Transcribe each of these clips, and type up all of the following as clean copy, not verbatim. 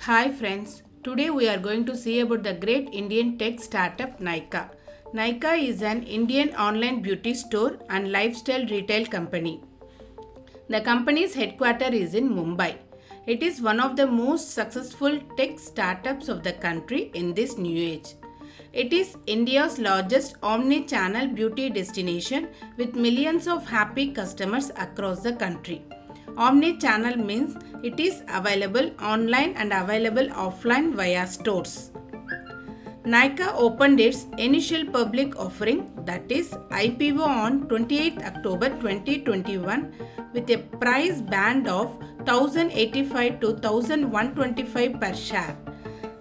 Hi friends, today we are going to see about the great Indian tech startup NYKAA. NYKAA is an Indian online beauty store and lifestyle retail company. The company's headquarters is in Mumbai. It is one of the most successful tech startups of the country in this new age. It is India's largest omni-channel beauty destination with millions of happy customers across the country. Omni-channel means it is available online and available offline via stores. NYKAA opened its initial public offering, that is IPO, on 28 October 2021 with a price band of 1085 to 1125 per share.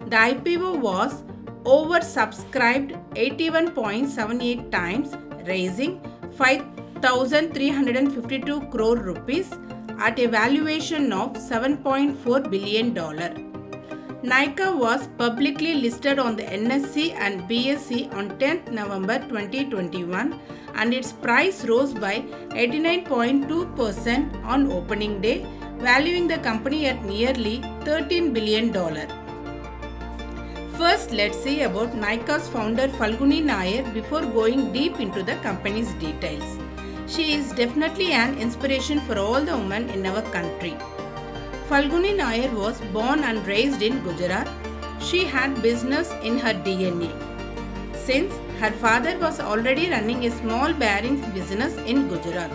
The IPO was oversubscribed 81.78 times, raising 5,352 crore rupees at a valuation of $7.4 billion. NYKAA was publicly listed on the NSE and BSE on 10th November 2021 and its price rose by 89.2% on opening day, valuing the company at nearly $13 billion. First, let's see about NYKAA's founder FALGUNI NAYAR before going deep into the company's details. She is definitely an inspiration for all the women in our country. FALGUNI NAYAR was born and raised in Gujarat. She had business in her DNA, since her father was already running a small bearings business in Gujarat.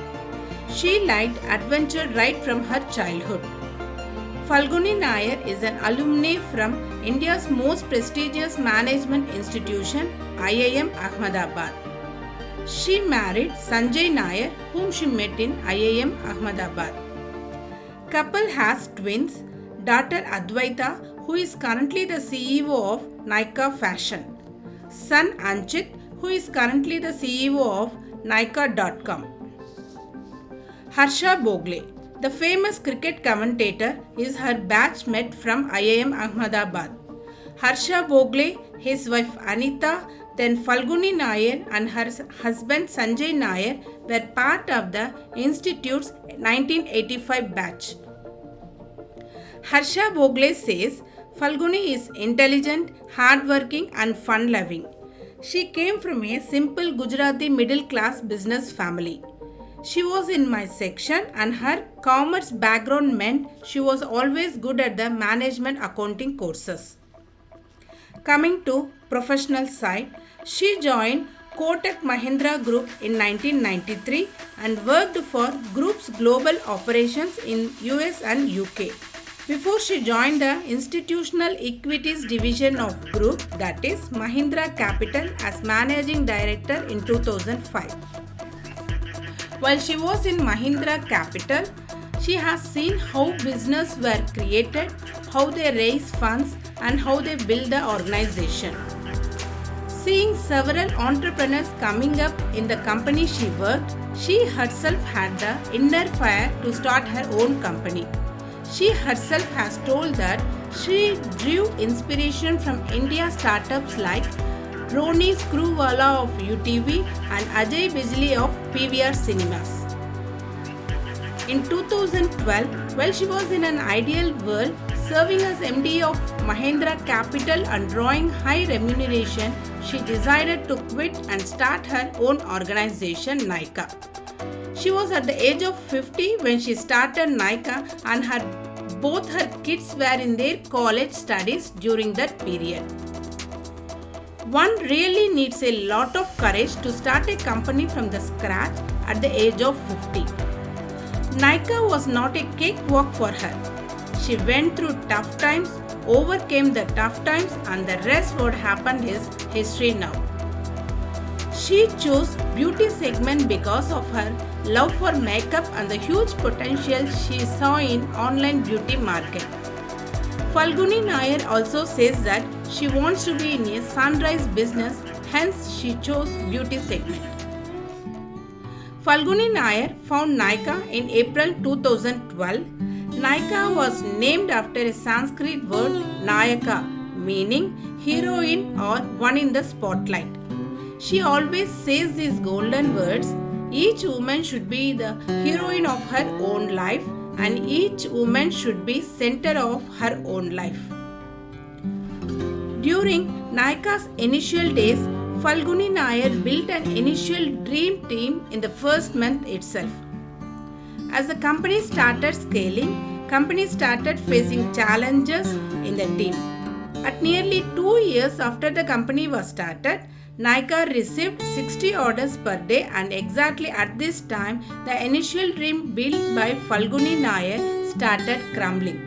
She liked adventure right from her childhood. FALGUNI NAYAR is an alumni from India's most prestigious management institution, IIM Ahmedabad. She married Sanjay Nair, whom she met in IIM Ahmedabad. Couple has twins, daughter Advaita, who is currently the CEO of NYKAA Fashion, son Anchit, who is currently the CEO of NYKAA.com. Harsha Bogle, the famous cricket commentator, is her batchmate from IIM Ahmedabad. Harsha Bogle, his wife Anita, then FALGUNI NAYAR and her husband Sanjay Nair were part of the institute's 1985 batch. Harsha Bogle says FALGUNI is intelligent, hardworking and fun-loving. She came from a simple Gujarati middle-class business family. She was in my section and her commerce background meant she was always good at the management accounting courses. Coming to professional side, she joined Kotak Mahindra Group in 1993 and worked for Group's global operations in US and UK. Before she joined the institutional equities division of Group, that is Mahindra Capital, as managing director in 2005. While she was in Mahindra Capital, she has seen how business were created, how they raise funds and how they build the organization. Seeing several entrepreneurs coming up in the company she worked, she herself had the inner fire to start her own company. She herself has told that she drew inspiration from India startups like Roni Screwwala of UTV and Ajay Bijli of PVR Cinemas. In 2012, while she was in an ideal world, serving as MD of Mahindra Capital and drawing high remuneration, she decided to quit and start her own organization, NYKAA. She was at the age of 50 when she started NYKAA and both her kids were in their college studies during that period. One really needs a lot of courage to start a company from the scratch at the age of 50. NYKAA was not a cakewalk for her. She went through tough times, overcame the tough times, and the rest what happened is history now. She chose beauty segment because of her love for makeup and the huge potential she saw in online beauty market. FALGUNI NAYAR also says that she wants to be in a sunrise business, hence she chose beauty segment. FALGUNI NAYAR found NYKAA in April 2012. NYKAA was named after a Sanskrit word Nayaka, meaning heroine or one in the spotlight. She always says these golden words: each woman should be the heroine of her own life and each woman should be center of her own life. During NYKAA's initial days, Falguni Nayar built an initial dream team in the first month itself. As the company started scaling, company started facing challenges in the team. At nearly 2 years after the company was started, NYKAA received 60 orders per day, and exactly at this time, the initial dream built by Falguni Nayar started crumbling.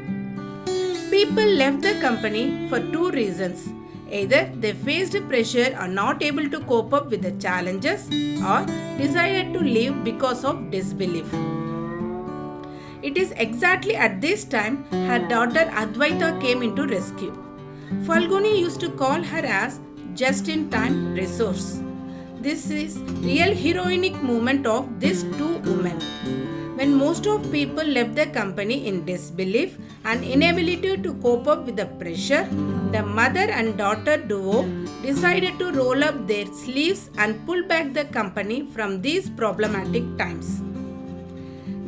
People left the company for two reasons. Either they faced pressure or not able to cope up with the challenges, or decided to leave because of disbelief. It is exactly at this time her daughter Advaita came into rescue. Falguni used to call her as just-in-time resource. This is real heroic moment of these two women. When most of people left the company in disbelief and inability to cope up with the pressure, the mother and daughter duo decided to roll up their sleeves and pull back the company from these problematic times.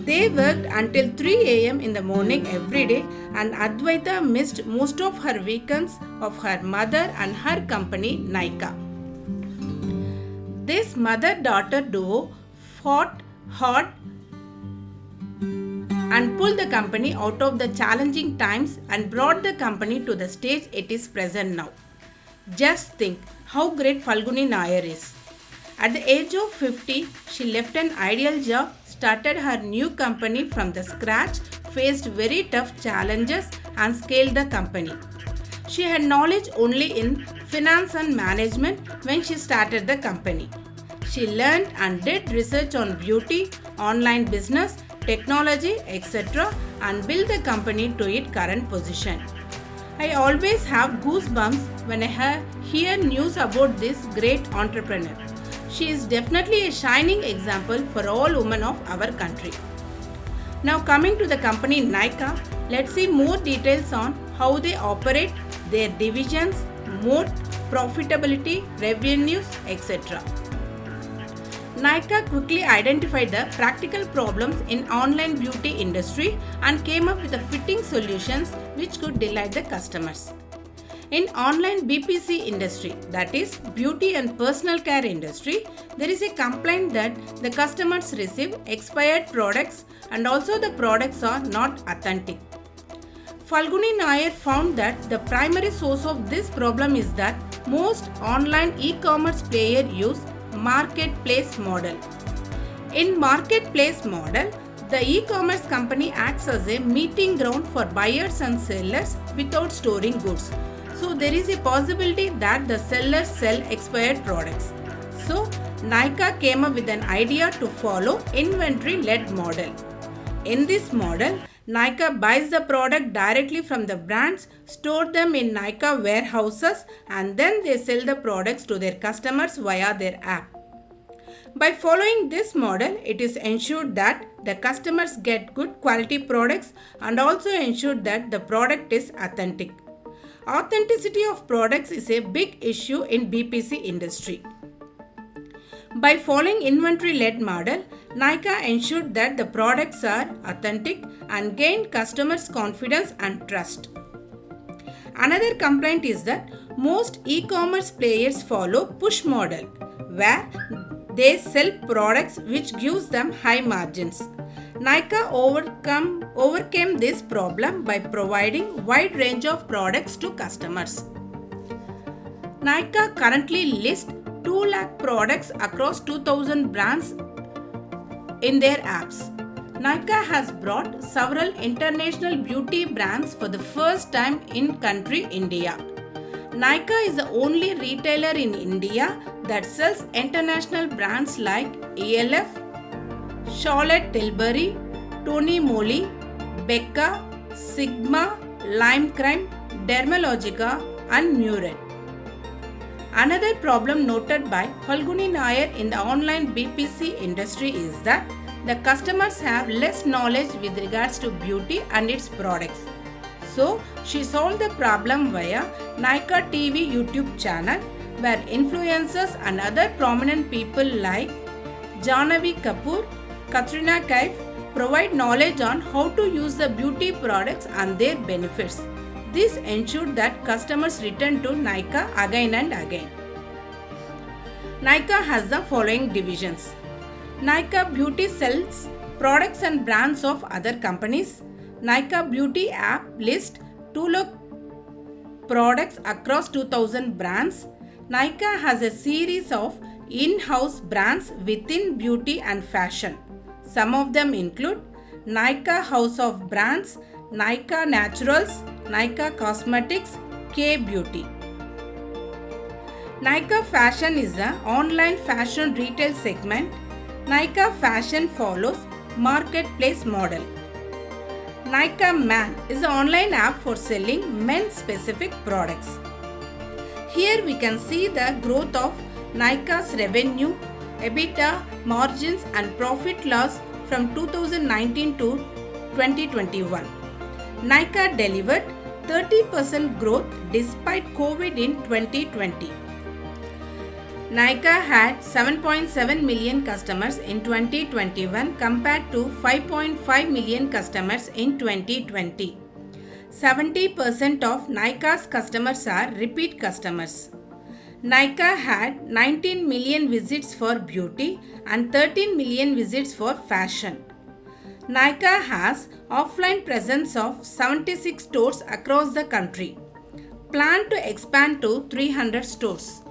They worked until 3 a.m. in the morning every day, and Advaita missed most of her weekends of her mother and her company NYKAA. This mother-daughter duo fought hard and pulled the company out of the challenging times and brought the company to the stage it is present now. Just think how great Falguni Nayar is. At the age of 50, she left an ideal job, started her new company from the scratch, faced very tough challenges and scaled the company. She had knowledge only in finance and management when she started the company. She learned and did research on beauty, online business, technology, etc. and built the company to its current position. I always have goosebumps when I hear news about this great entrepreneur. She is definitely a shining example for all women of our country. Now coming to the company NYKAA, let's see more details on how they operate, their divisions, mode, profitability, revenues, etc. NYKAA quickly identified the practical problems in online beauty industry and came up with the fitting solutions which could delight the customers. In online BPC industry, that is beauty and personal care industry, there is a complaint that the customers receive expired products and also the products are not authentic. Falguni Nayar found that the primary source of this problem is that most online e-commerce players use marketplace model. In marketplace model, the e-commerce company acts as a meeting ground for buyers and sellers without storing goods. So there is a possibility that the sellers sell expired products. So NYKAA came up with an idea to follow inventory-led model. In this model, NYKAA buys the product directly from the brands, store them in NYKAA warehouses, and then they sell the products to their customers via their app. By following this model, it is ensured that the customers get good quality products and also ensured that the product is authentic. Authenticity of products is a big issue in BPC industry. By following inventory-led model, NYKAA ensured that the products are authentic and gained customers' confidence and trust. Another complaint is that most e-commerce players follow push model, where they sell products which gives them high margins. NYKAA overcame this problem by providing wide range of products to customers. NYKAA currently lists 2 lakh products across 2000 brands in their apps. NYKAA has brought several international beauty brands for the first time in country India. NYKAA is the only retailer in India that sells international brands like ELF, Charlotte Tilbury, Tony Moly, Becca, Sigma, Lime Crime, Dermalogica and Murad. Another problem noted by Falguni Nayar in the online BPC industry is that the customers have less knowledge with regards to beauty and its products. So, she solved the problem via NYKAA TV YouTube channel, where influencers and other prominent people like Jahnavi Kapoor, Katrina Kaif provide knowledge on how to use the beauty products and their benefits. This ensured that customers returned to NYKAA again and again. NYKAA has the following divisions. NYKAA Beauty sells products and brands of other companies. NYKAA Beauty app lists 2 lakh products across 2000 brands. NYKAA has a series of in-house brands within beauty and fashion. Some of them include NYKAA House of Brands, NYKAA Naturals, NYKAA Cosmetics, K Beauty. NYKAA Fashion is the online fashion retail segment. NYKAA Fashion follows marketplace model. NYKAA Man is an online app for selling men-specific products. Here we can see the growth of NYKAA's revenue, EBITDA, margins and profit loss from 2019 to 2021. NYKAA delivered 30% growth despite COVID in 2020. NYKAA had 7.7 million customers in 2021 compared to 5.5 million customers in 2020. 70% of NYKAA's customers are repeat customers. NYKAA had 19 million visits for beauty and 13 million visits for fashion. NYKAA has offline presence of 76 stores across the country. Plan to expand to 300 stores.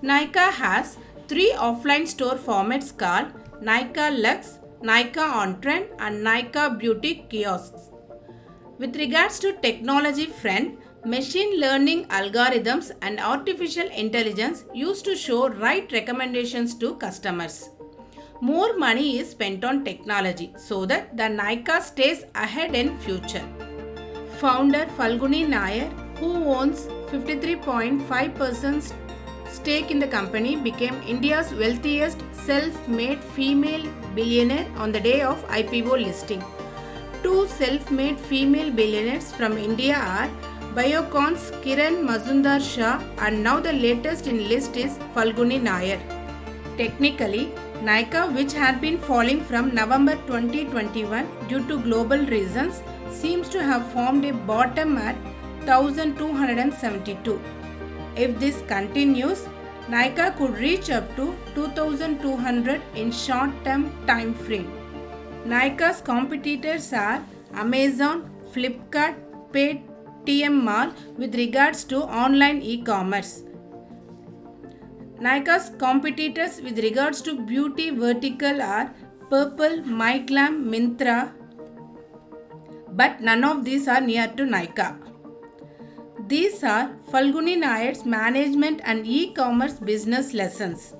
NYKAA has 3 offline store formats called NYKAA Lux, NYKAA On Trend and NYKAA Beauty Kiosks. With regards to technology front, machine learning algorithms and artificial intelligence used to show right recommendations to customers. More money is spent on technology so that the NYKAA stays ahead in future. Founder FALGUNI Nayar, who owns 53.5% stake in the company, became India's wealthiest self-made female billionaire on the day of IPO listing. 2 self-made female billionaires from India are Biocon's Kiran Mazumdar-Shaw and now the latest in list is FALGUNI Nayar. Technically, NYKAA, which had been falling from November 2021 due to global reasons, seems to have formed a bottom at 1272. If this continues, NYKAA could reach up to 2200 in short-term time frame. NYKAA's competitors are Amazon, Flipkart, Paytm Mall with regards to online e-commerce. NYKAA's competitors with regards to beauty vertical are Purple, MyGlam, Myntra, but none of these are near to NYKAA. These are FALGUNI Nayar's management and e-commerce business lessons.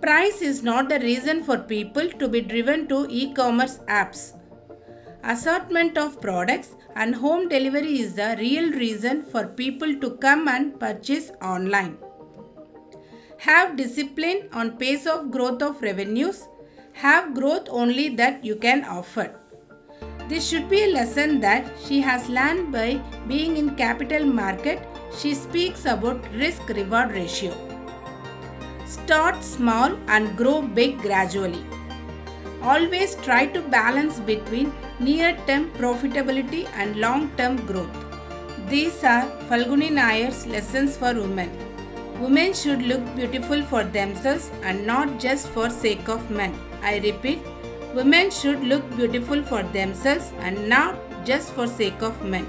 Price is not the reason for people to be driven to e-commerce apps. Assortment of products and home delivery is the real reason for people to come and purchase online. Have discipline on pace of growth of revenues. Have growth only that you can offer. This should be a lesson that she has learned by being in capital market. She speaks about risk-reward ratio. Start small and grow big gradually. Always try to balance between near-term profitability and long-term growth. These are FALGUNI Nayar's lessons for women. Women should look beautiful for themselves and not just for sake of men. I repeat, women should look beautiful for themselves and not just for sake of men.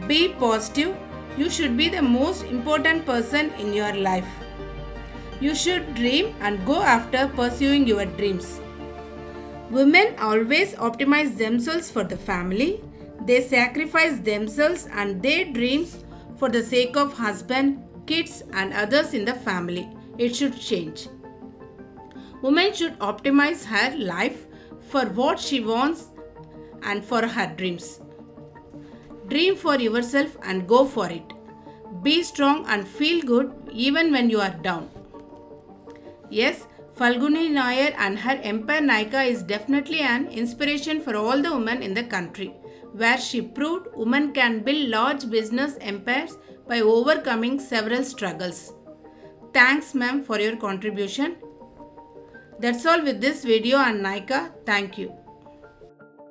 Be positive. You should be the most important person in your life. You should dream and go after pursuing your dreams. Women always optimize themselves for the family. They sacrifice themselves and their dreams for the sake of husband, kids and others in the family. It should change. Women should optimize her life for what she wants and for her dreams. Dream for yourself and go for it. Be strong and feel good even when you are down. Yes, FALGUNI Nayar and her empire NYKAA is definitely an inspiration for all the women in the country, where she proved women can build large business empires by overcoming several struggles. Thanks ma'am for your contribution. That's all with this video on NYKAA. Thank you.